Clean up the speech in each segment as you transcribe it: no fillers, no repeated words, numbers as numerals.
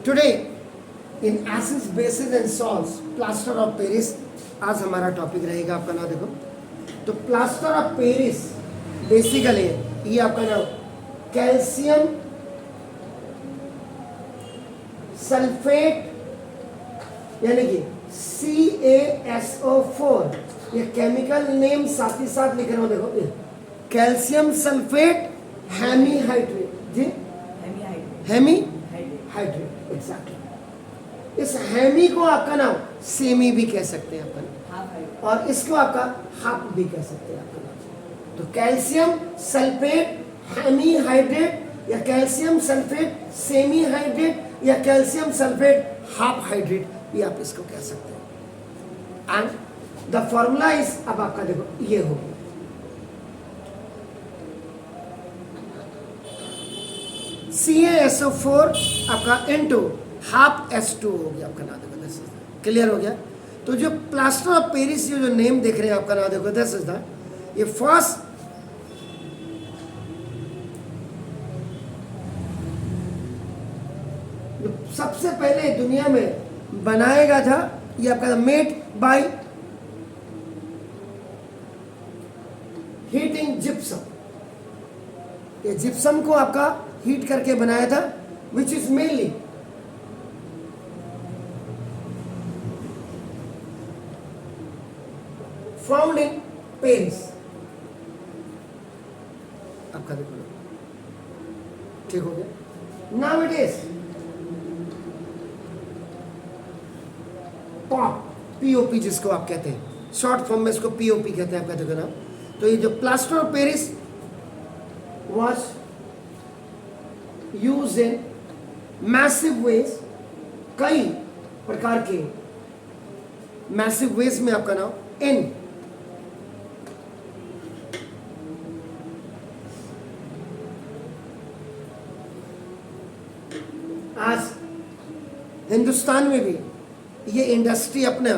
Today in acids bases and salts plaster of Paris आज हमारा topic रहेगा। आपका नाम देखो, तो प्लास्टर ऑफ पेरिस बेसिकली ये आपका नाम कैल्शियम सल्फेट यानी कि CaSO4, ये केमिकल नेम साथ ही साथ लिख रहा हूं। देखो कैल्शियम सल्फेट हेमीहाइड्रेट, जी हेमीहाइड्रेट एग्जैक्टली। इस हेमी को आपका नाम सेमी भी कह सकते हैं आपका, और इसको आपका हाफ भी कह सकते हैं आपका नाम। तो कैल्शियम सल्फेट हेमीहाइड्रेट या कैल्शियम सल्फेट सेमी हाइड्रेट या कैल्शियम सल्फेट हाफ हाइड्रेट भी आप इसको कह सकते हैं। एंड द फॉर्मूला इज, अब आपका देखो ये हो गया CaSO4 आपका इनटू हाफ S2 हो गया आपका नाम। देखो दिस इज क्लियर हो गया। तो जो प्लास्टर ऑफ पेरिस ये जो नेम देख रहे हैं आपका नाम, देखो दिस इज द ये फर्स्ट सबसे पहले दुनिया में बनाया गया था, ये आपका मेड बाय हीटिंग जिप्सम। ये जिप्सम को आपका हीट करके बनाया था, which is mainly found in Paris. आपका देखो ठीक हो गया। Now it is pop, POP जिसको आप कहते हैं, शॉर्ट फॉर्म में इसको POP कहते हैं आपका देखो ना। तो ये जो plaster of Paris was used in massive ways, कई प्रकार के massive ways में आपका नाम in आज हिंदुस्तान में भी ये इंडस्ट्री अपना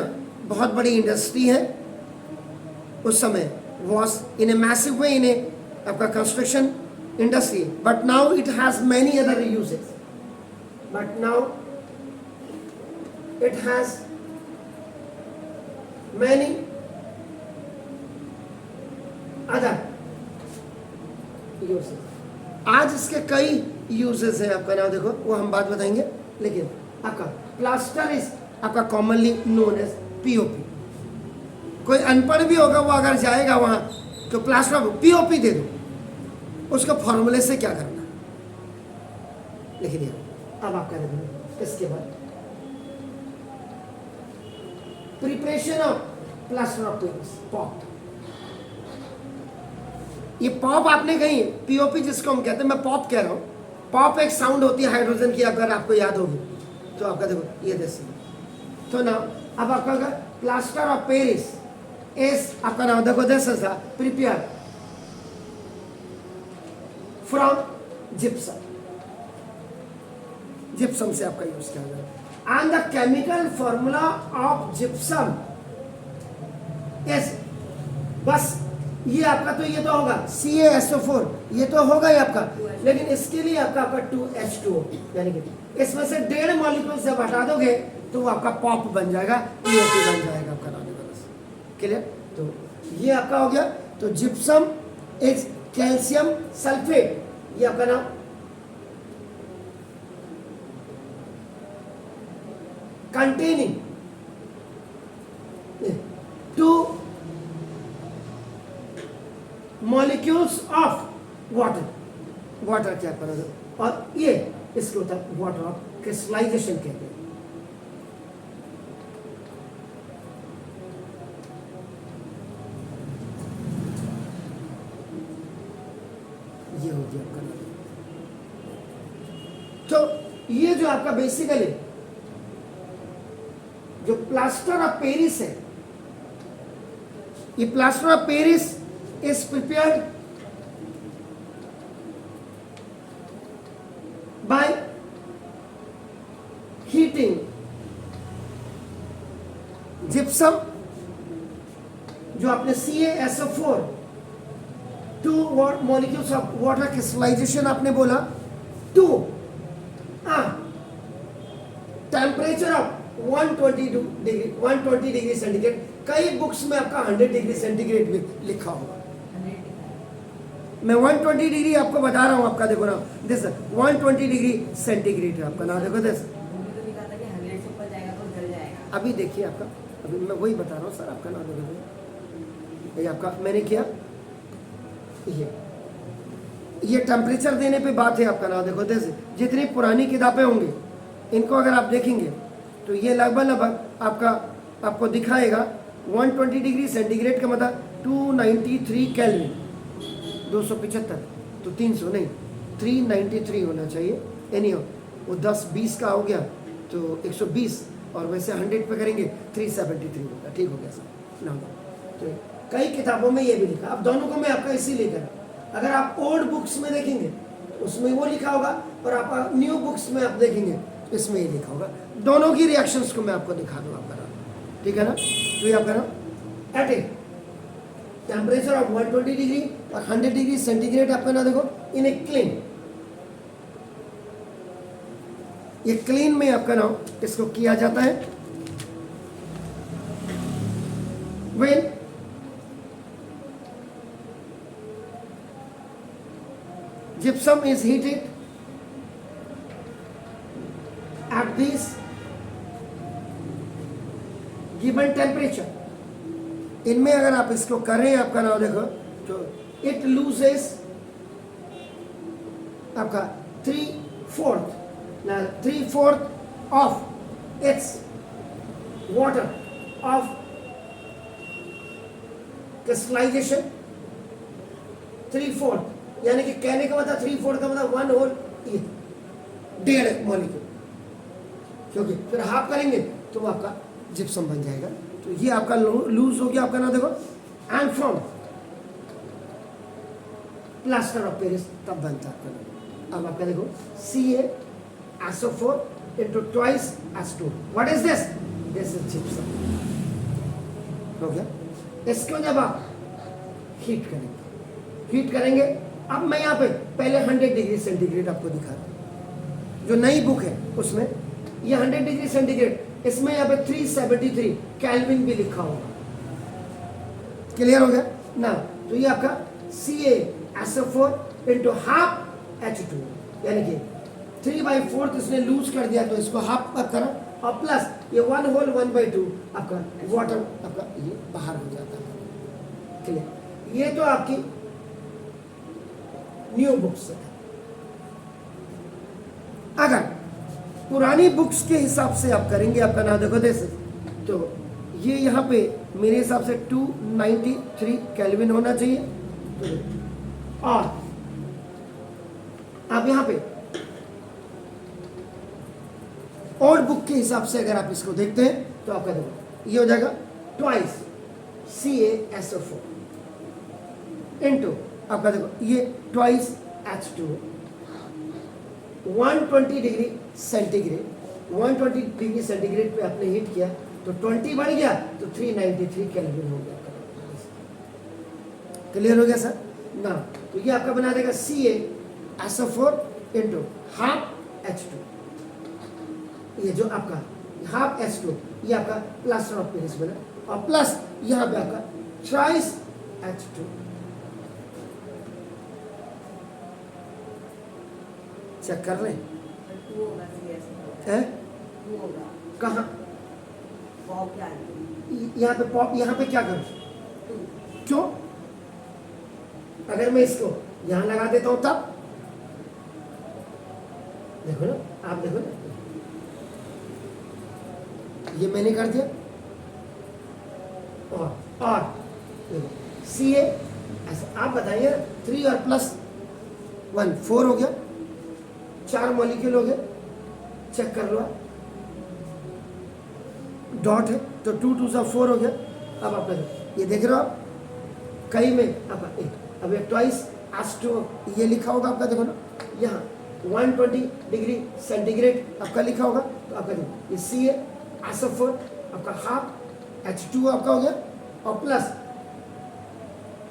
बहुत बड़ी इंडस्ट्री है। उस समय was in a massive way in a आपका construction industry, but now it has many other uses, but now it has many other uses. आज इसके कई यूजेस हैं आपका नाम देखो, वो हम बात बताएंगे। लेकिन आपका प्लास्टर इज आपका कॉमनली नोन एज POP। कोई अनपढ़ भी होगा वो अगर जाएगा वहां तो प्लास्टर POP दे दो, उसको फॉर्मूले से क्या करना लिख दिया। अब आप क्या देखो इसके बाद preparation of plaster of Paris pop. ये पॉप आपने कही POP जिसको हम कहते हैं, मैं पॉप कह रहा हूं। पॉप एक साउंड होती है हाइड्रोजन की, अगर आपको याद होगी तो आपका देखो ये जैसे। तो ना अब आपका प्लास्टर ऑफ पेरिस इज आपका नाम देखो this is the prepare from gypsum. Gypsum से आपका यूज किया गया। And the chemical formula of gypsum is, बस ये आपका तो ये तो होगा CaSO4, ये तो होगा ही आपका, लेकिन इसके लिए आपका 2H2O, यानी कि इसमें से 1.5 मॉलिक्यूल से हटा दोगे तो वो आपका पॉप बन जाएगा, POP बन जाएगा आपका नाम। क्लियर? तो ये आपका हो गया। तो जिप्सम इज कैल्शियम सल्फेट, ये आपका नाम containing 2 molecules of water. Water क्या करोगे, और ये इसको होता है वाटर ऑफ क्रिस्टलाइजेशन कहते हैं। ये हो गया आपका। तो ये जो आपका बेसिकली जो प्लास्टर ऑफ पेरिस है, ये plaster of Paris is prepared by heating gypsum, जो आपने CaSO4 2 molecules of water crystallization आपने बोला 2 टेम्परेचर ऑफ 120 डिग्री सेंटीग्रेड, कई बुक्स में आपका 100 डिग्री सेंटीग्रेड भी लिखा होगा। मैं 120 डिग्री आपको बता रहा हूँ, आपका देखो ना, दिस 120 डिग्री सेंटीग्रेड है आपका ना, देखो दिस। अभी देखिए आपका, अभी मैं वही बता रहा हूँ सर, आपका ना देखो, ये आपका मैंने किया, ये टेम्परेचर देने पे बात है आपका ना, देखो दिस। जितनी पुरानी किताबें होंगी इनको अगर आप देखेंगे तो ये लगभग आपका आपको दिखाएगा 120 डिग्री सेंटीग्रेड का मतलब 293 केल्विन, 275, तो 300 नहीं, 393 होना चाहिए। एनी वो 10-20 का हो गया तो 120, और वैसे 100 पे करेंगे 373 होगा। ठीक हो गया सर ना। तो कई किताबों में ये भी लिखा, अब दोनों को मैं आपका इसीलिए कर, अगर आप ओल्ड बुक्स में देखेंगे तो उसमें वो लिखा होगा, और आप न्यू बुक्स में आप देखेंगे इसमें ये लिखा होगा। दोनों की रिएक्शंस को मैं आपको दिखा दूँ आपका ना, ठीक है ना। तो ये आपका ना at a temperature of 120 degree और 100 डिग्री सेंटीग्रेड आपका ना देखो इन ए क्लीन, ये क्लीन में आपका ना इसको किया जाता है। When gypsum is heated at this given temperature, इनमें अगर आप इसको करें आपका नाम देखो तो इट लूजेस आपका 3/4 of its water of crystallisation. 3/4 यानी कि कहने का मतलब 3/4 का मतलब 1 होल, ये 1.5 मॉलिक्यूल, क्योंकि फिर हाफ करेंगे तो वो आपका जिप्सम बन जाएगा। तो ये आपका लूज हो गया आपका ना देखो, and from plaster of Paris तब बनता है आपका ना। अब आपका देखो CaSO4 into twice H2, what is this? This is gypsum. हो गया। इसको जब आप हीट करेंगे, अब मैं यहाँ पे पहले 100 डिग्री सेंटीग्रेड आपको दिखा रहा हूँ, जो नई बुक है उसमें ये 100 डिग्री सेंटीग्रेड, इसमें यहाँ पे 373 केल्विन भी लिखा होगा। क्लियर हो गया ना। तो ये आपका CaSO4 into half H2, यानी कि 3/4 इसने लूज कर दिया तो इसको हाफ आप करा, और प्लस ये 1 होल 1/2 आपका वाटर आपका ये बाहर हो जाता है। क्लियर। ये तो आपकी न्यू बुक्स है। अगर पुरानी बुक्स के हिसाब से आप करेंगे आपका नाम देखो जैसे, तो ये यहाँ पे मेरे हिसाब से 293 केल्विन होना चाहिए। और आप यहाँ पे और बुक के हिसाब से अगर आप इसको देखते हैं तो आपका देखो ये हो जाएगा ट्वाइस CaSO4 इनटू आपका देखो ये twice H2, 120 degree centigrade, 120 degree centigrade पे आपने हीट किया तो 20 बढ़ गया तो 393 केल्विन हो गया। क्लियर हो गया सर ना। तो ये आपका बना देगा CaSO4 इनटू हाफ H2, ये जो आपका हाफ H2 ये आपका प्लास्टर ऑफ पेरिस बना, और प्लस यहाँ पे आपका ट्राइस H2। चेक कर रहे हैं कहाँ? यहाँ पे पॉप, यहाँ पे क्या करूं? क्यों? अगर मैं इसको यहाँ लगा देता हूं तब देखो ना, आप देखो ना, ये मैंने कर दिया, और Ca ऐसा आप बताइए 3 और प्लस 1 4 हो गया, 4 मॉलिक्यूल हो गए। चेक कर लो, डॉट है तो 2 2 सा 4 हो गया। अब आप ये देख रहे हो आप, कई में अब ट्वाइस H2 ये लिखा होगा आपका, देखो ना यहाँ 120 डिग्री सेंटीग्रेड आपका लिखा होगा, तो आपका देखो ये CaSO4 आपका हाफ H2 आपका हो गया, और प्लस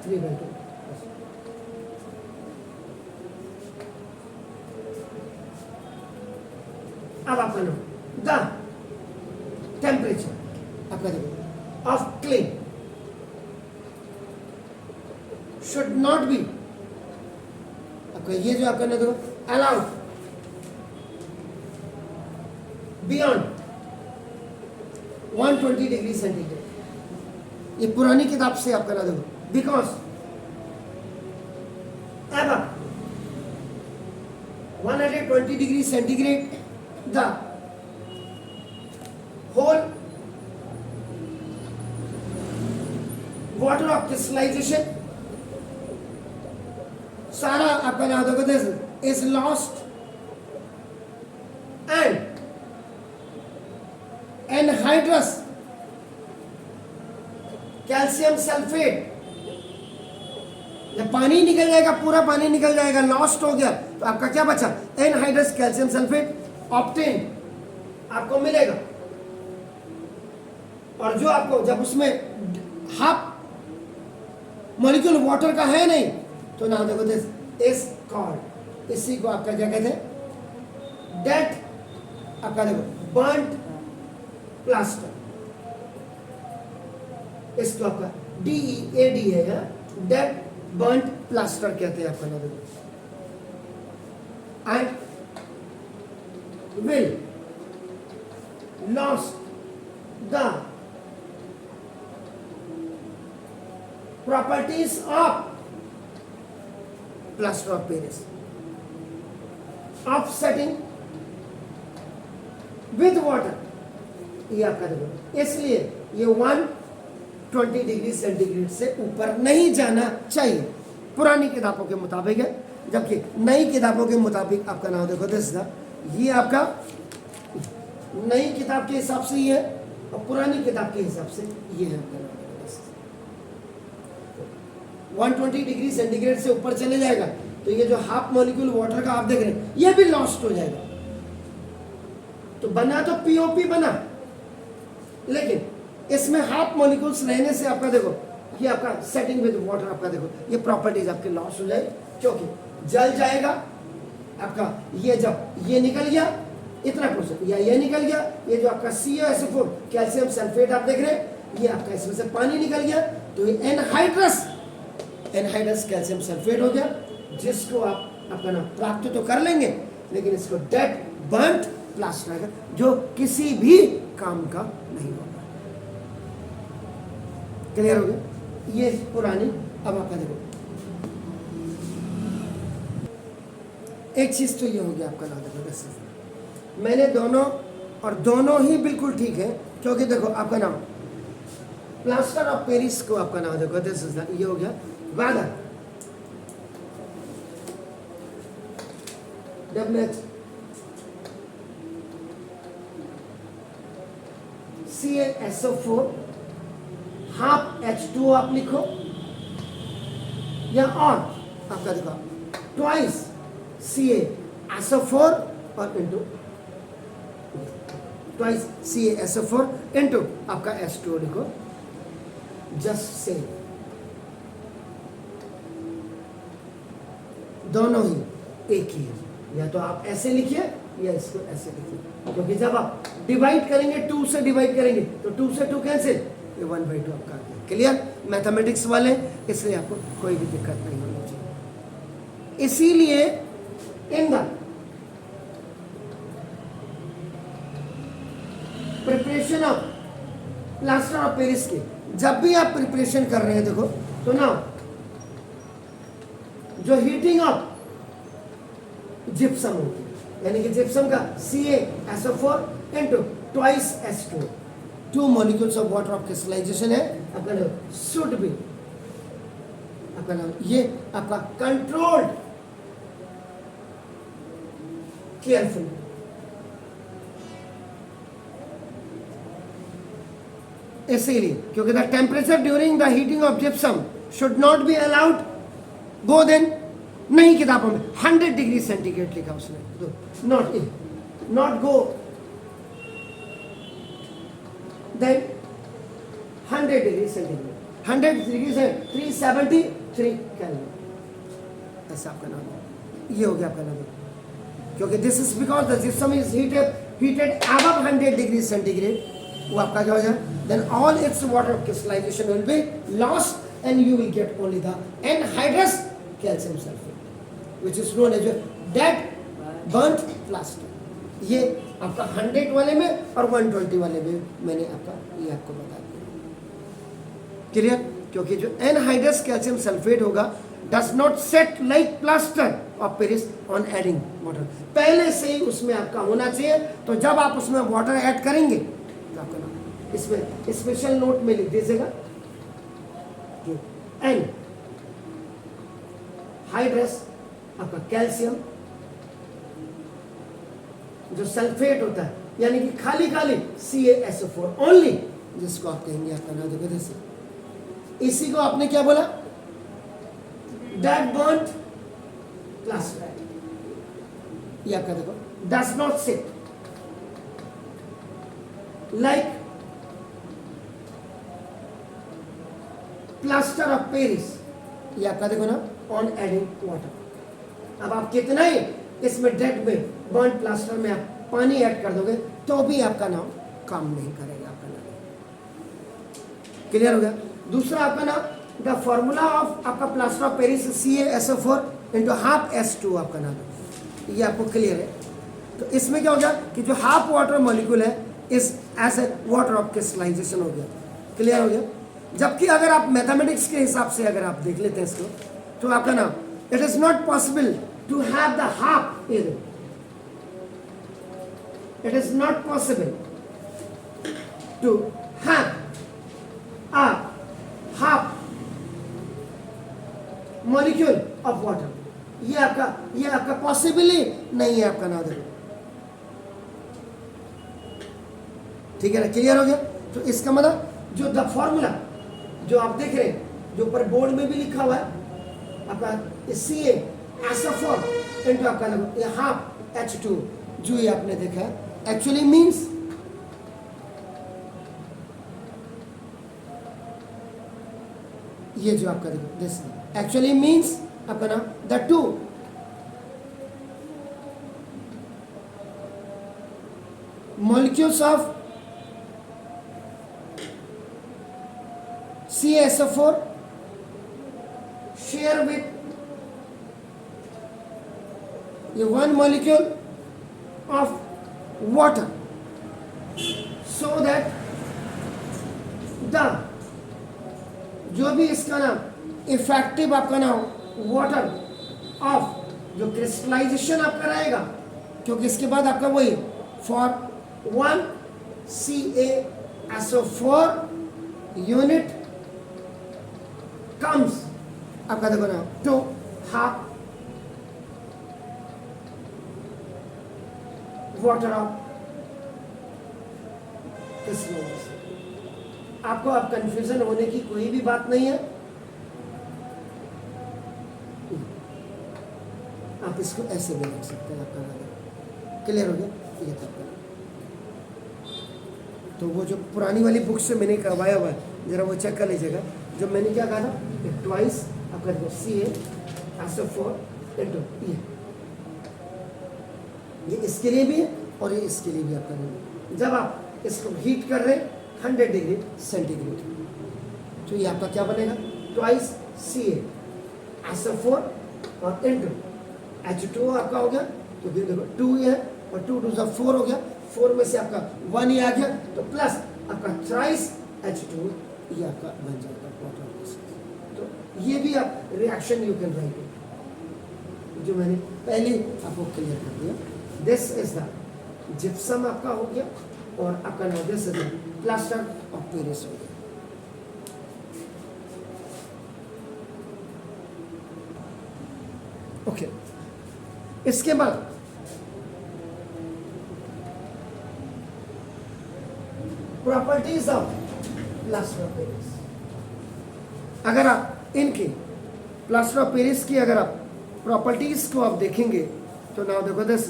3/2। अब आपका नो द टेम्परेचर आपका देखो of clay should not B आपका ये जो आपका ना देखो अलाउड बियॉन्ड 120 डिग्री सेंटीग्रेड। ये पुरानी किताब से आपका ना देखो because above 120 degree centigrade the whole water of crystallization सारा आपका नाम देखो this is lost and anhydrous calcium sulfate जब पानी निकल जाएगा पूरा पानी निकल जाएगा लॉस्ट हो गया तो आपका क्या बचा एनहाइड्रस कैल्शियम सल्फेट ऑप्टेन आपको मिलेगा। और जो आपको जब उसमें हाफ मॉलिक्यूल वाटर का है नहीं तो ना देखो दिस इज कॉल्ड इसी को आपका क्या कहते हैं डेट आपका देखो बर्न्ट प्लास्टर इसको आपका DEAD है डेट बर्न्ट प्लास्टर कहते हैं आपका ना देखो and will lost the properties of plaster of Paris offsetting with water ये आपका देखो इसलिए ये 120 डिग्री सेंटीग्रेड से ऊपर नहीं जाना चाहिए पुरानी किताबों के मुताबिक है जबकि नई किताबों के मुताबिक आपका नाम देखो दिस ये आपका नई किताब के हिसाब से ये है और पुरानी किताब के हिसाब से ये है आपका नाम 120 डिग्री सेंटीग्रेड से ऊपर चले जाएगा तो ये जो हाफ मॉलिक्यूल वाटर का आप देख रहे हैं ये भी लॉस्ट हो जाएगा। तो बना तो पीओपी बना लेकिन इसमें हाफ मॉलिक्यूल्स रहने से आपका देखो ये आपका सेटिंग विद वाटर आपका देखो ये प्रॉपर्टीज आपके लॉस हो जाए क्योंकि जल जाएगा आपका ये जब ये निकल गया इतना परसेंट या ये निकल गया ये जो आपका CaSO4 कैल्शियम सल्फेट आप देख रहे हैं ये आपका इसमें से पानी निकल गया तो ये एनहाइड्रस कैल्शियम सल्फेट हो गया जिसको आप अपना प्राप्त तो कर लेंगे लेकिन इसको डेड बर्न्ट प्लास्टर है जो किसी भी काम का नहीं होगा। क्लियर हो गया ये पुरानी। अब आपका देखो एक चीज तो ये हो गया आपका नाम देखो मैंने दोनों और दोनों ही बिल्कुल ठीक है क्योंकि देखो आपका नाम प्लास्टर ऑफ पेरिस को आपका नाम देखो दिस इज ये हो गया वादा WH CaSO4 हाफ H2O आप लिखो या और आपका देखो ट्वाइस CaSO4 और इंटू ट्वाइस CaSO4 इंटू आपका H2O लिखो जस्ट से दोनों ही एक ही है या तो आप ऐसे लिखिए या इसको ऐसे लिखिए क्योंकि जब आप डिवाइड करेंगे 2 से डिवाइड करेंगे तो 2 से 2 कैंसिल ये 1/2 आपका आ गया। क्लियर मैथमेटिक्स वाले इसलिए आपको कोई भी दिक्कत नहीं होनी चाहिए। इसीलिए in the preparation of plaster of Paris के जब भी आप प्रिपरेशन कर रहे हैं देखो तो ना जो हीटिंग ऑफ जिप्सम होती है यानी कि जिप्सम का CaSO4 into twice H2 2 molecules of water of crystallisation है आपका नाम शुड बी आपका नाम ये आपका कंट्रोल्ड केयरफुल इसीलिए क्योंकि the temperature during the heating of gypsum should not be allowed go then नहीं किताबों में 100 डिग्री सेंटीग्रेड लिखा उसने not go then 100 degree centigrade 100 degree से 373 केल्विन ऐसा आपका नाम है ये हो गया आपका नाम क्योंकि this is because the gypsum is heated above 100 degree centigrade वो आपका क्या हो जाए, then all its water crystallisation will be lost and you will get only the anhydrous calcium sulphate which is known as dead burnt plaster. ये आपका 100 वाले में और 120 वाले में मैंने आपका ये आपको बता दिया। क्लियर? क्योंकि जो एनहाइड्रस कैल्शियम सल्फेट होगा does not set like plaster of Paris on adding water, पहले से ही उसमें आपका होना चाहिए। तो जब आप उसमें वाटर ऐड करेंगे तो आपका इसमें स्पेशल नोट में लिख दीजिएगा एन हाइड्रस आपका कैल्शियम जो सल्फेट होता है, यानी कि खाली खाली CaSO4 ओनली, जिसको आप कहेंगे आपका नाम देखो जैसे, इसी को आपने क्या बोला, डेड बर्न्ट प्लास्टर। ये आपका देखो does not sit like plaster of Paris, ये आपका देखो ना ऑन एडिंग वाटर। अब आप कितना ही इसमें डेड में बर्न प्लास्टर में आप पानी ऐड कर दोगे तो भी आपका नाम काम नहीं करेगा आपका नाम। क्लियर हो गया? दूसरा आपका नाम द फॉर्मूला ऑफ आपका plaster of Paris CaSO4 into half S2 आपका नाम, ये आपको क्लियर है। तो इसमें क्या हो गया कि जो हाफ वाटर मॉलिक्यूल है is as a water of crystallisation हो गया। क्लियर हो गया? जबकि अगर आप मैथमेटिक्स के हिसाब से अगर आप देख लेते हैं इसको तो आपका नाम it is not possible to have the half either. It is not possible to have a half molecule of water. ये आपका पॉसिबल ही नहीं है आपका नाम देखो। ठीक है ना? क्लियर हो गया? तो इसका मतलब जो द फॉर्मूला जो आप देख रहे हैं, जो ऊपर बोर्ड में भी लिखा हुआ है आपका CaSO4 इंटू आपका ये हाफ H2 जो ये आपने देखा है एक्चुअली मीन्स ये जो आपका देखो दिस एक्चुअली मीन्स आपका नाम the two molecules of CaSO4 share with ये one molecule of water so that the जो भी इसका नाम इफेक्टिव आपका नाम वाटर ऑफ जो क्रिस्टलाइजेशन आपका रहेगा, क्योंकि इसके बाद आपका वही फॉर 1 CaSO4 यूनिट कम्स आपका देखो ना to half water of crystallisation. आपको अब कंफ्यूजन होने की कोई भी बात नहीं है। आप इसको ऐसे भी लिख सकते हैं आपका नाम। क्लियर हो गया? ये तब तो वो जो पुरानी वाली बुक से मैंने करवाया हुआ है जरा वो चेक कर लीजिएगा। जो मैंने क्या कहा था ट्वाइस आपका CaSO4 इंटू ये इसके लिए भी है और ये इसके लिए भी आप करेंगे। जब आप इसको हीट कर रहे हैं 100 डिग्री सेंटीग्रेड तो ये आपका क्या बनेगा ट्वाइस CaSO4 और इंटू H2 आपका हो गया। तो फिर देखो 2 है और 2 2 4 हो गया, 4 में से आपका 1 ही आ गया तो प्लस आपका थ्राइस H2 ये आपका बन जाएगा वाटर। तो ये भी आप रिएक्शन यू कैन राइट जो मैंने पहले आपको क्लियर कर दिया। दिस इज द जिप्सम आपका हो गया और आपका नाम this is the plaster of Paris हो गया। ओके इसके बाद properties of plaster of Paris. अगर आप इनके प्लास्टर ऑफ पेरिस की अगर आप प्रॉपर्टीज को आप देखेंगे तो नाउ देखो this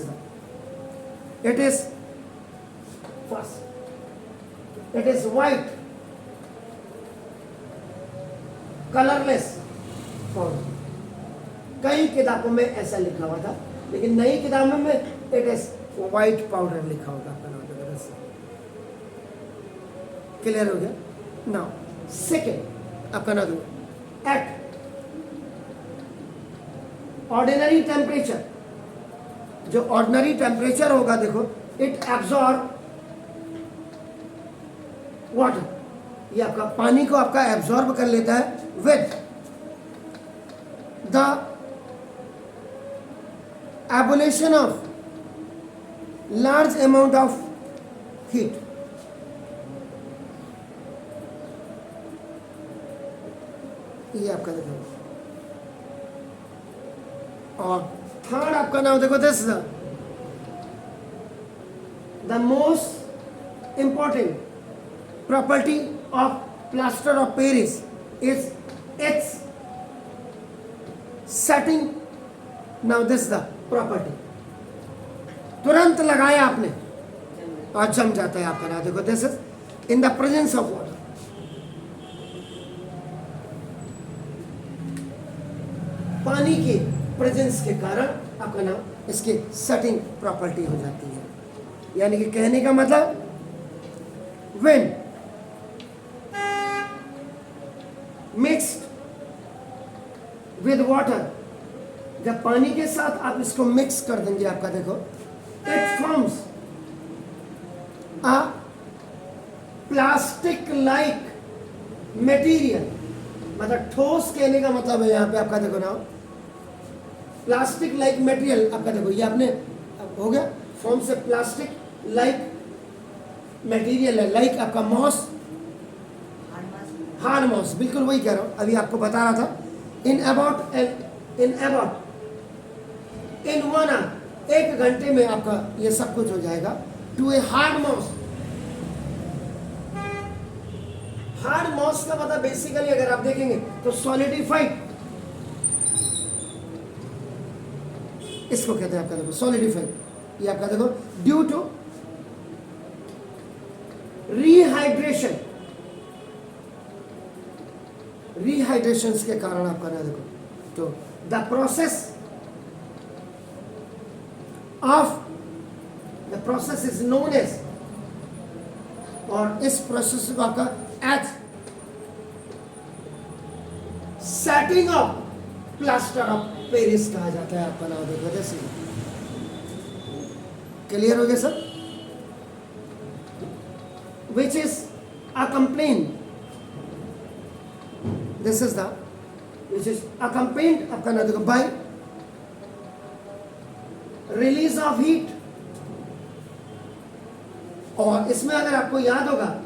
it is first it is white colourless powder. कई किताबों में ऐसा लिखा हुआ था लेकिन नई किताबों में इट इज वाइट पाउडर लिखा होगा आपका नाम देखो दिस क्लियर हो गया? नाउ सेकेंड आपका नाम देखो, एट ऑर्डिनरी टेम्परेचर, जो ऑर्डिनरी टेम्परेचर होगा देखो, इट एब्जॉर्ब वाटर, ये आपका पानी को आपका एब्जॉर्ब कर लेता है with the abolition of large amount of heat. ये आपका देखो, और थर्ड आपका नाम देखो, this the most important property of plaster of Paris is its setting. Now this is the property, तुरंत लगाया आपने और जम जाता है आपका नाम देखो, this is in the presence of water. पानी के प्रेजेंस के कारण आपका नाम इसकी सेटिंग प्रॉपर्टी हो जाती है। यानी कि कहने का मतलब, when मिक्स्ड विद वाटर, जब पानी के साथ आप इसको मिक्स कर देंगे आपका देखो, it forms a plastic like material, मतलब ठोस कहने का मतलब है यहाँ पे आपका देखो ना, प्लास्टिक लाइक मटेरियल आपका देखो, ये आपने हो गया फॉर्म से प्लास्टिक लाइक मटेरियल है, लाइक आपका मॉस, हार्ड मॉस, बिल्कुल वही कह रहा हूँ, अभी आपको बता रहा था। इन अबाउट इन 1 आवर, 1 घंटे में आपका ये सब कुछ हो जाएगा to a hard mass. Hard mass का मतलब बेसिकली अगर आप देखेंगे तो सॉलिडिफाइड, इसको कहते हैं आपका देखो सॉलिडिफाइड, ये आपका देखो ड्यू टू रिहाइड्रेशन, रिहाइड्रेशन के कारण आपका ना देखो, तो the process is known as, और इस प्रोसेस को आपका as setting of plaster of Paris कहा जाता है आपका नाम देखो, जैसे क्लियर हो गया sir? Which is accompanied, this is the which is accompanied आपका ना देखो by release of heat। और इसमें अगर आपको याद होगा,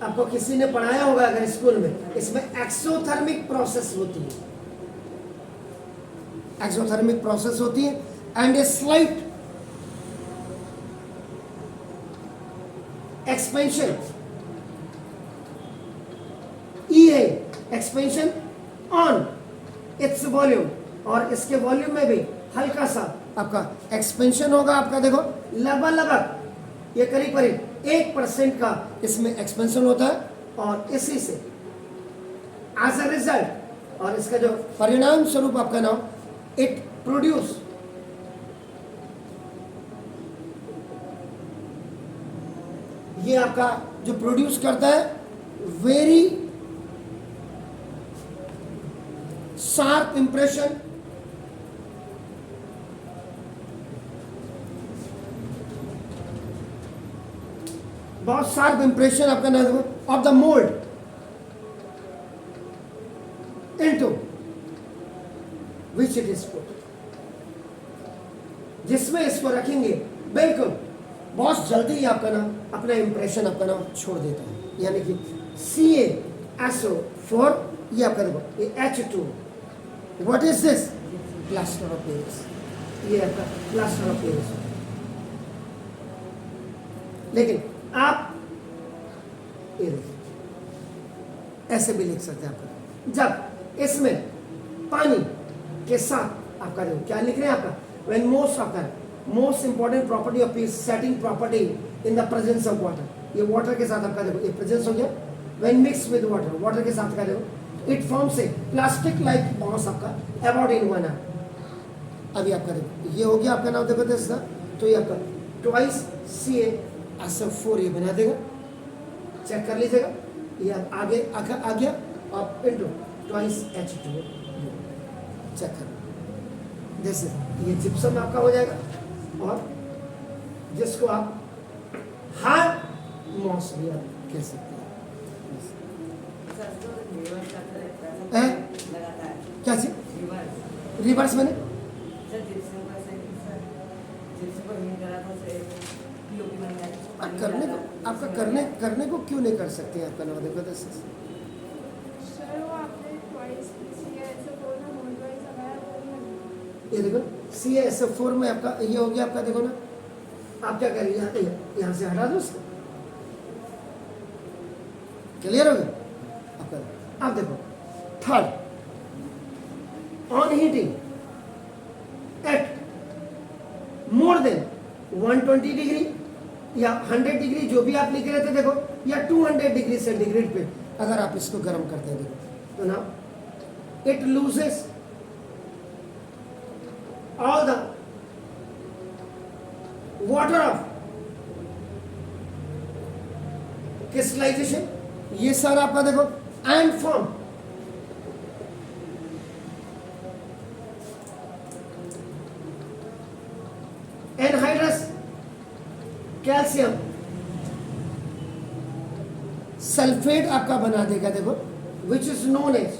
आपको किसी ने पढ़ाया होगा अगर स्कूल में, इसमें एक्सोथर्मिक प्रोसेस होती है, एक्सोथर्मिक प्रोसेस होती है एंड ए स्लाइट एक्सपेंशन, ई है एक्सपेंशन ऑन इट्स वॉल्यूम, और इसके वॉल्यूम में भी हल्का सा आपका एक्सपेंशन होगा आपका देखो, लगभग ये करीब करीब 1% का इसमें एक्सपेंशन होता है, और इसी से एज अ रिजल्ट, और इसका जो परिणाम स्वरूप आपका नाम इट प्रोड्यूस ये आपका जो प्रोड्यूस करता है वेरी शार्प इंप्रेशन, बहुत शार्प इंप्रेशन आपका नाम of the mould into which it is put, जिसमें इसको रखेंगे बिल्कुल बहुत जल्दी ही आपका नाम अपना इंप्रेशन आपका नाम छोड़ देता है। यानी कि CaSO4, ये आपका देखो ये H2, what is this? Plaster of Paris, ये आपका प्लास्टर ऑफ पेरिस। लेकिन आप ये देखिए ऐसे भी लिख सकते हैं आपका, जब इसमें पानी के साथ आपका देखो क्या लिख रहे हैं आपका, when most आपका most important property of piece setting property in the presence of water, ये वाटर के साथ आपका देखो ये प्रेजेंस हो गया, when mix with water, water के साथ का देखो it forms a plastic like bonds आपका अबाउट इन 1 आवर। अभी आपका देखो ये हो गया आपका नाम देखो दिस, तो ये आपका ट्वाइस CaSO4 ये बना देगा, चेक कर लीजिएगा, ये आगे आ गया और इंटू ट्वाइस H2O चेक कर, जैसे ये जिप्सम आपका हो जाएगा, और जिसको आप हार्ड मॉस भी आप कह सकते हैं। क्या चीज रिवर्स मैंने करने को, आपका करने को क्यों नहीं कर सकते आपका नाम देखो तो ये देखो CaSO4 में आपका ये हो गया आपका, देखो ना आप क्या करेंगे, यहाँ से हटा दो उसको, क्लियर हो गया आपका। आप देखो third, on heating eight more than 120 degree या 100 डिग्री जो भी आप लिख रहे थे देखो, या 200 डिग्री सेंटीग्रेड पे अगर आप इसको गर्म करते हैं देखो, तो ना it loses all the water of crystallization, ये सारा आपका देखो, and form anhydrous calcium sulphate आपका बना देगा देखो, which is known as,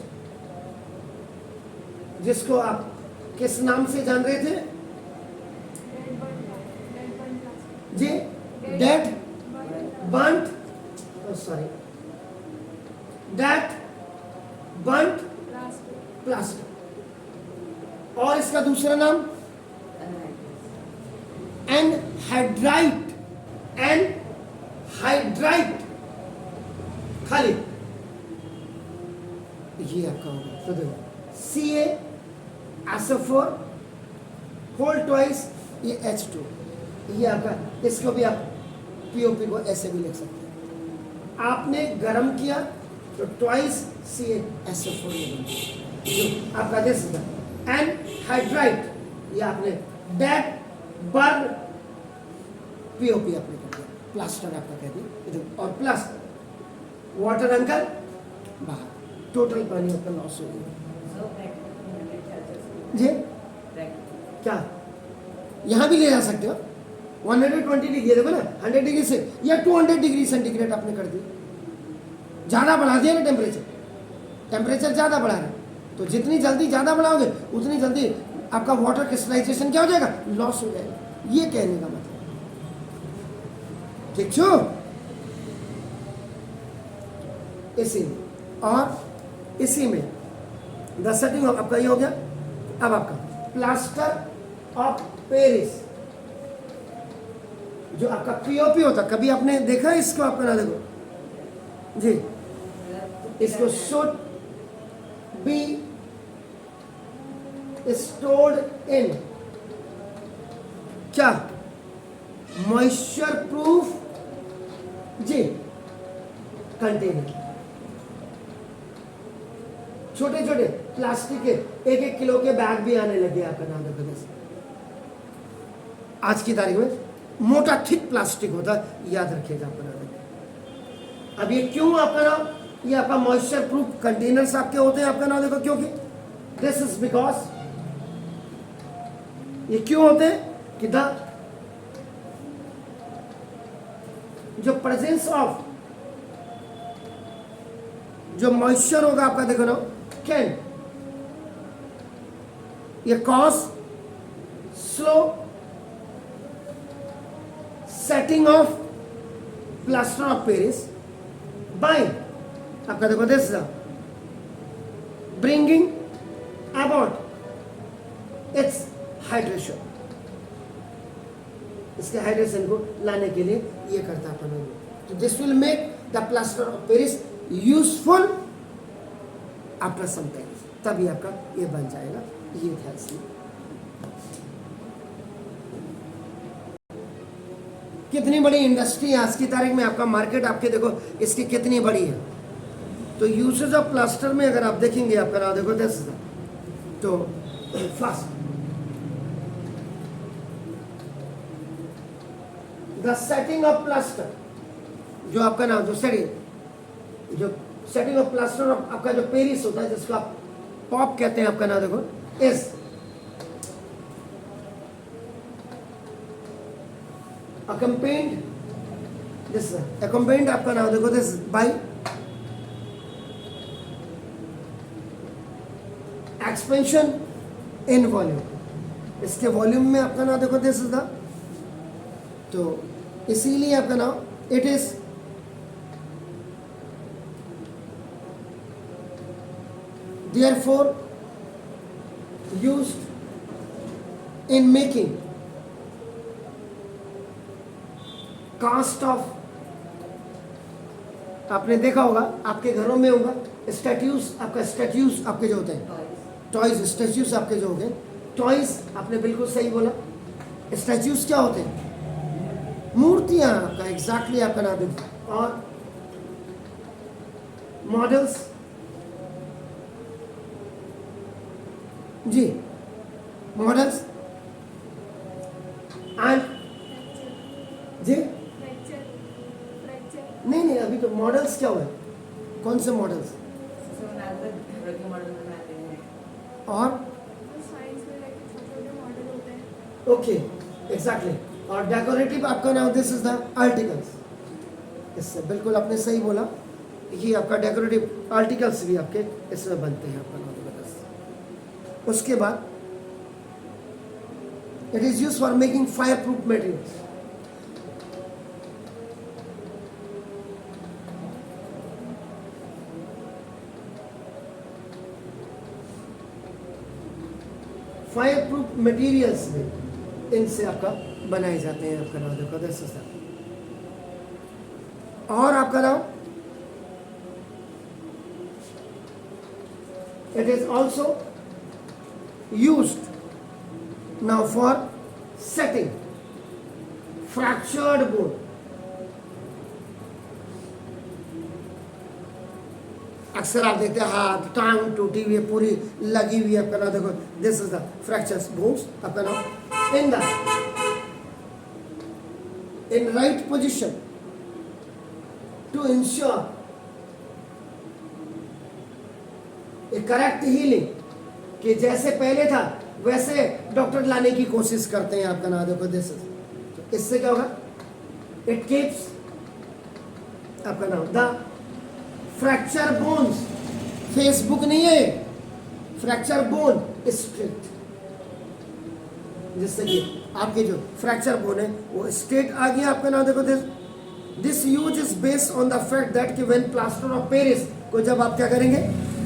जिसको आप किस नाम से जान रहे थे जी, डेट बंट, सॉरी डेट बंट प्लास्टर, और इसका दूसरा नाम एनहाइड्राइट, एनहाइड्राइट खाली, ये आपका होगा। तो देखो CaSO4 होल ट्वाइस ये H2, ये आपका, इसको भी आप POP को ऐसे भी लिख सकते हैं। आपने गर्म किया तो ट्वाइस CaSO4 ये बन गया, जो आपका दे सकता एनहाइड्राइट, ये आपने डेट बर्न POP आपने कर दिया, प्लास्टर आपका कह दिया, और प्लस वाटर अंकल बाहर, टोटल पानी आपका लॉस हो गया जी। क्या यहाँ भी ले जा सकते हो 120 डिग्री देखो ना, 100 डिग्री से या 200 डिग्री सेंटीग्रेड आपने कर दिया, ज़्यादा बढ़ा दिया ना टेम्परेचर ज़्यादा बढ़ा रहे, तो जितनी जल्दी ज़्यादा बढ़ाओगे उतनी जल्दी आपका वाटर क्रिस्टलाइजेशन क्या हो जाएगा, लॉस हो जाएगा, ये कहने का मतलब, ठीक छो। इसी में द सेटिंग आपका ये हो गया। अब आपका प्लास्टर ऑफ पेरिस, जो आपका POP होता, कभी आपने देखा है इसको, आपका ना देखो जी, इसको शुड बी स्टोर्ड इन क्या, मॉइस्चर प्रूफ जी कंटेनर, छोटे छोटे प्लास्टिक के 1-1 किलो के बैग भी आने लगे आपका नाम देखो, आज की तारीख में मोटा थिक प्लास्टिक होता है, याद रखिएगा आपका नाम। अब ये क्यों आपका नाम, ये आपका मॉइस्चर प्रूफ कंटेनर्स आपके होते हैं आपका नाम देखो, क्योंकि दिस इज बिकॉज, ये क्यों होते हैं कि द जो प्रेजेंस ऑफ जो मॉइस्चर होगा आपका देखो ना, कैन ये cause slow setting of plaster of Paris by आपका देखो this bringing about its hydration, इसके हाइड्रेशन को लाने के लिए ये करता अपन, तो this will make the plaster of Paris useful after some time, तभी आपका ये बन जाएगा, ये ध्यान से। कितनी बड़ी इंडस्ट्री है आज की तारीख में, आपका मार्केट आपके देखो इसकी कितनी बड़ी है। तो यूसेज ऑफ प्लास्टर में अगर आप देखेंगे आपका नाम देखो दिस, तो first the setting of plaster जो आपका नाम जो सेटिंग ऑफ प्लास्टर ऑफ आपका जो पेरिस होता है, जिसको आप पॉप कहते हैं, आपका नाम देखो इज accompanied this accompanied आपका नाम देखो this by expansion in volume. इसके वॉल्यूम में आपका नाम देखो दिस इज द, तो इसीलिए आपका नाम it is therefore used in making cast of, आपने देखा होगा आपके घरों में होगा स्टैट्यूज, आपका स्टैट्यूज आपके जो होते हैं टॉयज, स्टैच्यूज आपके जो हो गए टॉयज, आपने बिल्कुल सही बोला। स्टैच्यूज क्या होते हैं? मूर्तियां आपका एग्जैक्टली आपका नाम देखो। और मॉडल्स जी, मॉडल्स एंड जी नहीं अभी तो मॉडल्स क्या हुआ है? कौन से मॉडल्स? और ओके एग्जैक्टली। और डेकोरेटिव आपका नाम दिस इज द आर्टिकल्स, इससे बिल्कुल आपने सही बोला, ये आपका डेकोरेटिव आर्टिकल्स भी आपके इसमें बनते हैं आपका नाम जबरदस्त। उसके बाद it is use for making fire proof materials. Fire proof materials में इनसे आपका बनाए जाते हैं आपका नाम देखो दिस इज द। और आपका नाम it is also used now for setting fractured bone. अक्सर आप देखते हैं हाथ टांग टूटी हुई है, पूरी लगी हुई है, आपका नाम देखो this is the fractures bones आपका नाम in the in right position to ensure a correct healing, कि जैसे पहले था वैसे डॉक्टर लाने की कोशिश करते हैं आपका नाम देखो दिस इज। तो इससे क्या होगा? इट कीप्स आपका नाम द फ्रैक्चर बोन्स, फेसबुक नहीं है, फ्रैक्चर बोन स्ट्रेट, जिससे कि आपके जो फ्रैक्चर बोन है वो स्ट्रेट आ गया आपका नाम देखो this use is based on the fact that कि व्हेन प्लास्टर ऑफ पेरिस को जब आप क्या करेंगे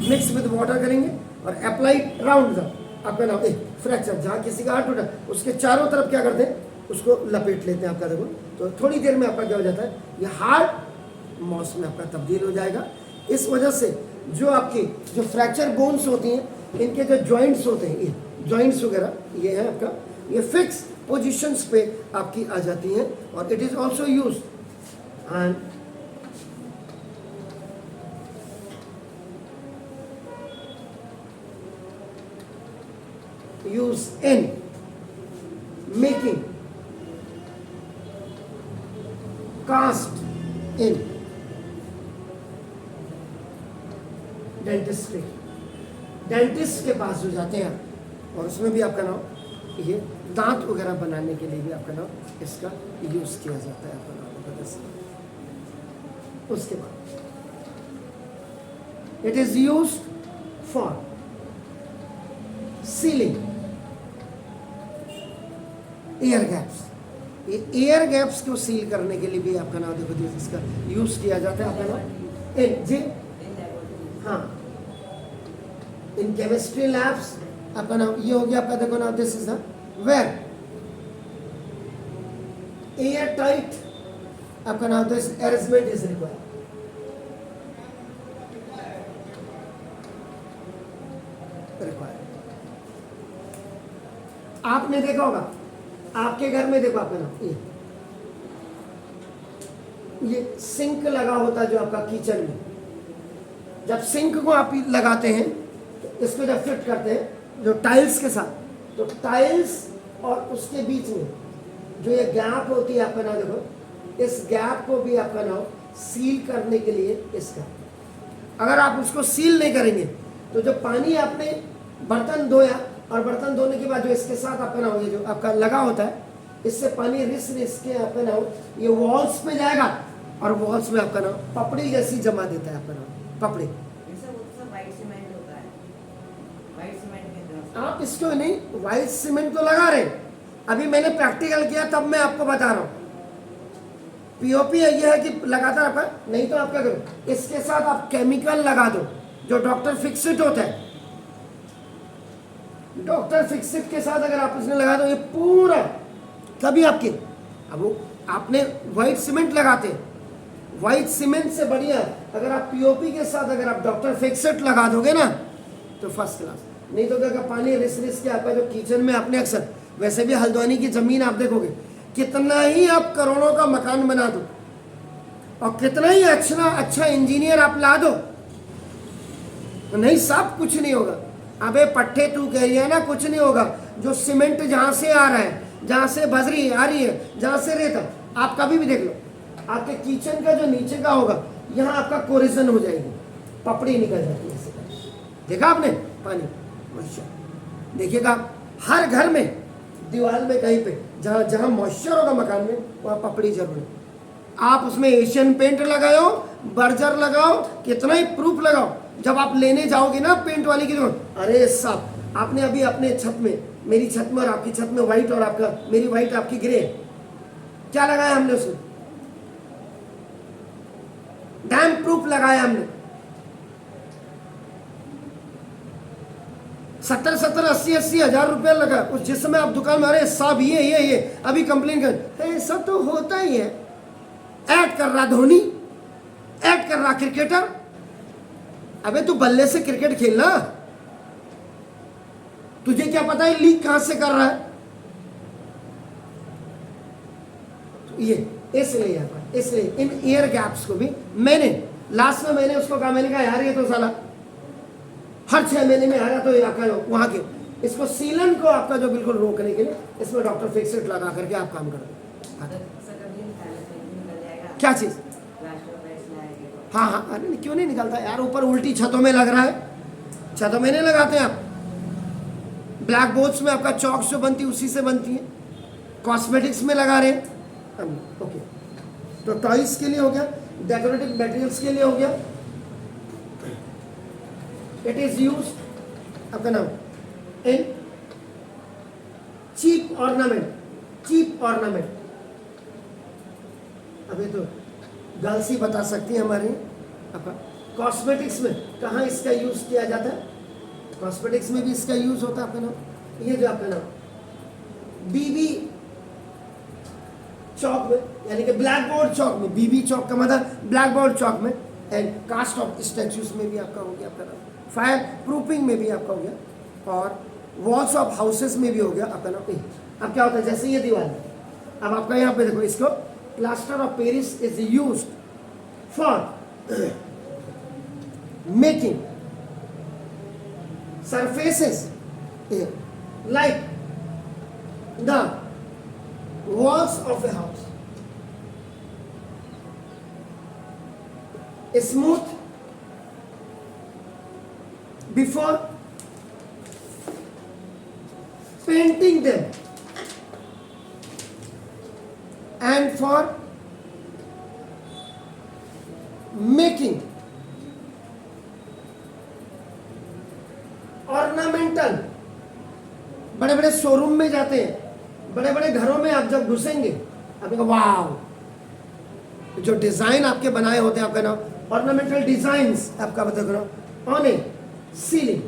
मिक्स विद वाटर करेंगे और अप्लाई राउंड द आपका नाम फ्रैक्चर, जहाँ किसी का हाथ टूटा उसके चारों तरफ क्या करते हैं उसको लपेट लेते हैं आपका देखो, तो थोड़ी देर में आपका क्या हो जाता है ये हार्ड मॉस में आपका तब्दील हो जाएगा। इस वजह से जो आपकी जो फ्रैक्चर बोन्स होती हैं इनके जो जॉइंट्स होते हैं, ये जॉइंट्स वगैरह ये है आपका, ये फिक्स पोजीशंस पे आपकी आ जाती हैं। और it is also use and use in making cast in dentistry. Dentist के पास जो जाते हैं और उसमें भी आपका नाम ये दांत वगैरह बनाने के लिए भी आपका नाम इसका यूज किया जाता है आपका नाम। उसके बाद it is use for ceiling air gaps. ये एयर गैप्स को सील करने के लिए भी आपका नाम देखो इसका यूज किया जाता है आपका नाम जी हाँ। इन केमिस्ट्री लैब्स आपका नाम ये हो गया आपका देखो ना this is the where air tight आपका नाम दिस अरेंजमेंट इज रिक्वायर्ड। आपने देखा होगा आपके घर में देखो आपका नाम ये सिंक लगा होता है जो आपका किचन में, जब सिंक को आप लगाते हैं तो इसको जब फिट करते हैं जो टाइल्स के साथ, तो टाइल्स और उसके बीच में जो ये गैप होती है आपका नाम देखो इस गैप को भी आपका नाम सील करने के लिए इसका। अगर आप उसको सील नहीं करेंगे तो जो पानी आपने बर्तन धोया और बर्तन धोने के बाद जो इसके साथ आपका ना हो, ये जो आपका लगा होता है, इससे पानी रिस रिस के आपका ना हो, ये वॉल्स पे जाएगा और वॉल्स में आपका ना पपड़ी जैसी जमा देता है आपका ना पपड़ी। आप इसको नहीं, व्हाइट सीमेंट तो लगा रहे, अभी मैंने प्रैक्टिकल किया तब मैं आपको बता रहा हूँ। पीओपी ये है कि लगातार आपका, नहीं तो आप क्या करो, इसके साथ आप केमिकल लगा दो जो डॉक्टर फिक्सिट होता है। डॉक्टर फिक्सिट के साथ अगर आप इसने लगा दो, ये पूरा कभी आपके, अब वो आपने व्हाइट सीमेंट लगाते हैं, व्हाइट सीमेंट से बढ़िया अगर आप पीओपी के साथ अगर आप डॉक्टर फिक्सिट लगा दोगे ना तो फर्स्ट क्लास। नहीं तो क्या पानी रिस रिस के आपका जो किचन में आपने अक्सर, वैसे भी हल्द्वानी की जमीन आप देखोगे, कितना ही आप करोड़ों का मकान बना दो और कितना ही अच्छा इंजीनियर आप ला दो, नहीं सब कुछ नहीं होगा। अबे पट्टे तू कह रही है ना, कुछ नहीं होगा। जो सीमेंट जहां से आ रहा है, जहां से बजरी आ रही है, जहां से रेता, आप कभी भी देख लो, आपके किचन का जो नीचे का होगा, यहाँ आपका कोरिजन हो जाएगी, पपड़ी निकल जाती है। देखा आपने पानी, देखिएगा हर घर में दीवार में कहीं पे जहाँ जहाँ मॉइस्चर होगा मकान में, वहाँ पपड़ी जरूर है। आप उसमें एशियन पेंट लगाओ, बर्जर लगाओ, कितना ही प्रूफ लगाओ, जब आप लेने जाओगे ना पेंट वाली की दुकान, अरे साहब आपने अभी अपने छत में, मेरी छत में और आपकी छत में व्हाइट और आपका, मेरी व्हाइट आपकी ग्रे, क्या लगाया हमने उसमें? डैम प्रूफ लगाया हमने। 70-80 हजार रुपया लगा उस, जिस समय आप दुकान में, अरे साहब ये अभी कंप्लेन कर, ऐसा तो होता ही है। ऐड कर रहा धोनी, ऐड कर रहा क्रिकेटर, अबे तू बल्ले से क्रिकेट खेलना, तुझे क्या पता है लीक कहां से कर रहा है? तो ये इसलिए इन एयर गैप्स को भी मैंने लास्ट में मैंने उसको कहा, मैंने कहा यार ये तो साला हर 6 महीने में आ रहा, तो आपका वहां के इसको सीलन को आपका जो बिल्कुल रोकने के लिए इसमें डॉक्टर फिक्सिट लगा करके आप काम कर दो। क्या चीज? हाँ, अरे क्यों नहीं निकलता यार, ऊपर उल्टी छतों में लग रहा है, छतों में नहीं लगाते आप। ब्लैक बोर्ड्स में आपका चौक जो बनती है उसी से बनती है, कॉस्मेटिक्स में लगा रहे हैं। ओके, तो टॉयज के लिए हो गया, डेकोरेटिव मटेरियल्स के लिए हो गया। इट इज यूज्ड आपका नाम इन चीप ऑर्नामेंट। अभी तो गर्ल्स ही बता सकती है हमारे आपका। कॉस्मेटिक्स में कहाँ इसका यूज किया जाता है? कॉस्मेटिक्स में भी इसका यूज होता है आपका नाम, ये जो आपका नाम बीबी चौक में, यानी कि ब्लैक बोर्ड चौक में, बीबी चौक का मतलब ब्लैक बोर्ड चौक में, एंड कास्ट ऑफ स्टैच्यूज में भी आपका हो गया आपका नाम, फायर प्रूफिंग में भी आपका हो गया, और वॉल्स ऑफ हाउसेस में भी हो गया आपका नाम। अब क्या होता है, जैसे ये दीवार है, अब आपका यहाँ पे देखो, इसको plaster of Paris is used for making surfaces like the walls of a house smooth before painting them, and for making ornamental. बड़े बड़े शोरूम में जाते हैं, बड़े बड़े घरों में आप जब घुसेंगे, आपने कहा वाव, जो डिजाइन आपके बनाए होते हैं आपका नाम ऑर्नामेंटल डिजाइन्स आपका बता करो on A ceiling,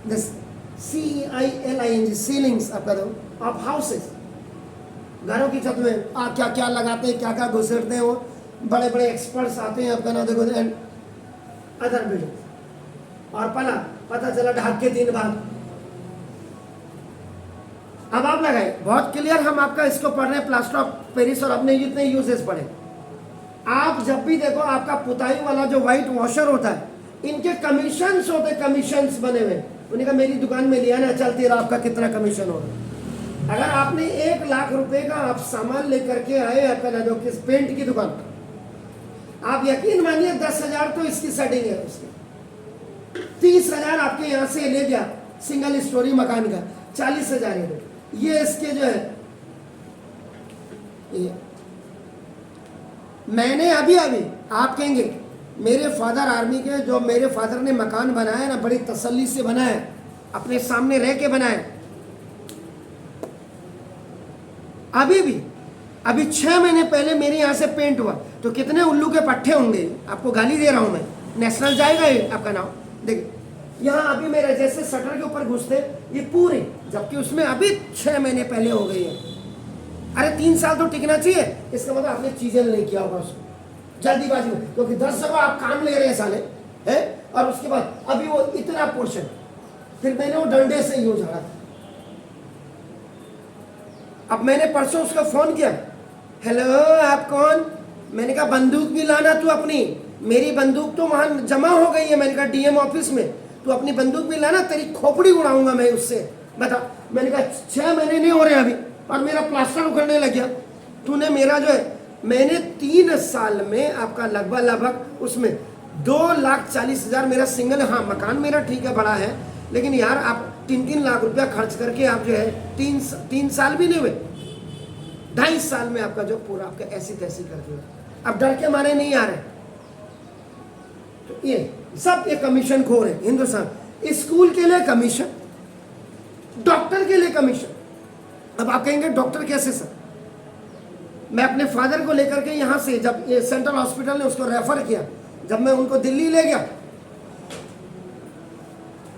this CEILING ceilings आपका दो ऑफ हाउसेस, घरों की छत में आप क्या क्या लगाते हैं, क्या क्या घुसेड़ते हैं, वो बड़े बड़े एक्सपर्ट्स आते हैं आपका नाम देखो, एंड अदर बिल्डिंग, और पता चला ढाक के 3 बार। अब आप लगाए, बहुत क्लियर हम आपका इसको पढ़ रहे हैं, प्लास्टर ऑफ पेरिस, और अपने जितने यूजेस पढ़े। आप जब भी देखो आपका पुताई वाला जो व्हाइट वॉशर होता है, इनके कमीशंस होते, कमीशंस बने हुए। उन्हें कहा मेरी दुकान में लिया ना, चल तेरा आपका कितना कमीशन होगा, अगर आपने 1 लाख रुपए का आप सामान लेकर के आए आपका ना जो किस पेंट की दुकान, आप यकीन मानिए 10,000 तो इसकी सेटिंग है उसकी, 30,000 आपके यहाँ से ले गया सिंगल स्टोरी मकान का, 40,000 है। ये इसके जो है ये मैंने अभी आप कहेंगे मेरे फादर आर्मी के, जो मेरे फादर ने मकान बनाया ना बड़ी तसल्ली से बनाया, अपने सामने रह के बनाया। अभी 6 महीने पहले मेरे यहाँ से पेंट हुआ तो कितने उल्लू के पट्टे होंगे, आपको गाली दे रहा हूं मैं, नेशनल जाएगा ये आपका नाम। देखिए यहाँ अभी मेरे जैसे शटर के ऊपर घुसते ये पूरे, जबकि उसमें अभी 6 महीने पहले हो गई है। अरे 3 साल तो टिकना चाहिए, इसका मतलब आपने चीजें नहीं किया होगा उसको जल्दीबाजी में, क्योंकि 10 जगह आप काम ले रहे हैं साले है, और उसके बाद अभी वो इतना पोर्शन, फिर मैंने वो डंडे से ही उजाड़ा। अब मैंने परसों उसका फोन किया, हेलो आप कौन? मैंने कहा बंदूक भी लाना तू अपनी, मेरी बंदूक तो वहां जमा हो गई है, मैंने कहा डीएम ऑफिस में, तू अपनी बंदूक भी लाना, तेरी खोपड़ी उड़ाऊंगा मैं उससे, बता। मैंने कहा 6 महीने नहीं हो रहे अभी और मेरा प्लास्टर उखड़ने लग गया। तूने मेरा जो है, मैंने 3 साल में आपका लगभग उसमें 2,40,000 मेरा सिंगल, हाँ मकान मेरा ठीक है बड़ा है, लेकिन यार आप 3-3 लाख रुपया खर्च करके आप जो है 3 साल भी नहीं हुए, 2.5 साल में आपका जो पूरा आपका ऐसी तैसी कर दिया। अब डर के मारे नहीं आ रहे, तो ये सब ये कमीशन खोर है हिंदुस्तान। स्कूल के लिए कमीशन, डॉक्टर के लिए कमीशन। अब आप कहेंगे डॉक्टर कैसे सर? मैं अपने फादर को लेकर के यहाँ से, जब ये सेंट्रल हॉस्पिटल ने उसको रेफर किया, जब मैं उनको दिल्ली ले गया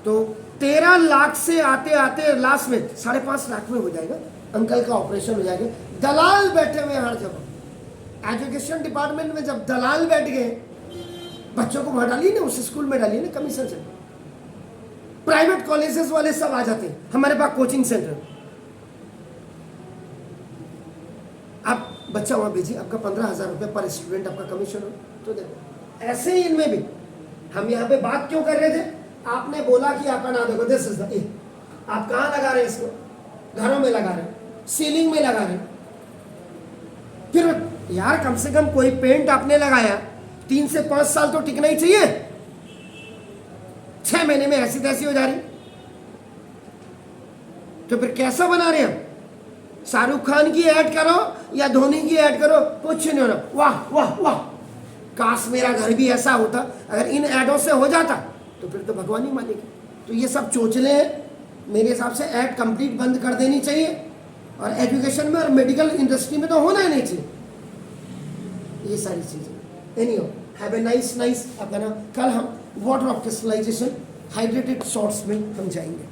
तो 13 लाख से आते आते लास्ट में 5.5 लाख में हो जाएगा, अंकल का ऑपरेशन हो जाएगा। दलाल बैठे हुए हर जगह। एजुकेशन डिपार्टमेंट में जब दलाल बैठ गए, बच्चों को वहां डालिए ना, उस स्कूल में डालिए ना कमीशन से। प्राइवेट कॉलेजेस वाले सब आ जाते हैं हमारे पास कोचिंग सेंटर। आप बच्चा वहां भेजिए, आपका 15,000 रुपये पर स्टूडेंट आपका कमीशन हो। तो देखो ऐसे ही इनमें भी हम यहाँ पे बात क्यों कर रहे थे? आपने बोला कि आपका नाम देखो, दिस इज द, आप कहाँ लगा रहे हैं इसको? घरों में लगा रहे हैं, सीलिंग में लगा रहे हैं। फिर यार कम से कम कोई पेंट आपने लगाया 3 से 5 साल तो टिकना ही चाहिए, 6 महीने में ऐसी तैसी हो जा रही, तो फिर कैसा बना रहे हैं? शाहरुख खान की ऐड करो या धोनी की ऐड करो, कुछ नहीं होना। वाह वाह वाह, काश मेरा घर भी ऐसा होता। अगर इन ऐडों से हो जाता तो फिर तो भगवान ही मानेगी। तो ये सब चोचले हैं, मेरे हिसाब से ऐड कंप्लीट बंद कर देनी चाहिए, और एजुकेशन में और मेडिकल इंडस्ट्री में तो होना ही नहीं चाहिए ये सारी चीजें। एनीहो, हैव ए नाइस अपना। कल हम water of crystallisation hydrated salts में हम जाएंगे।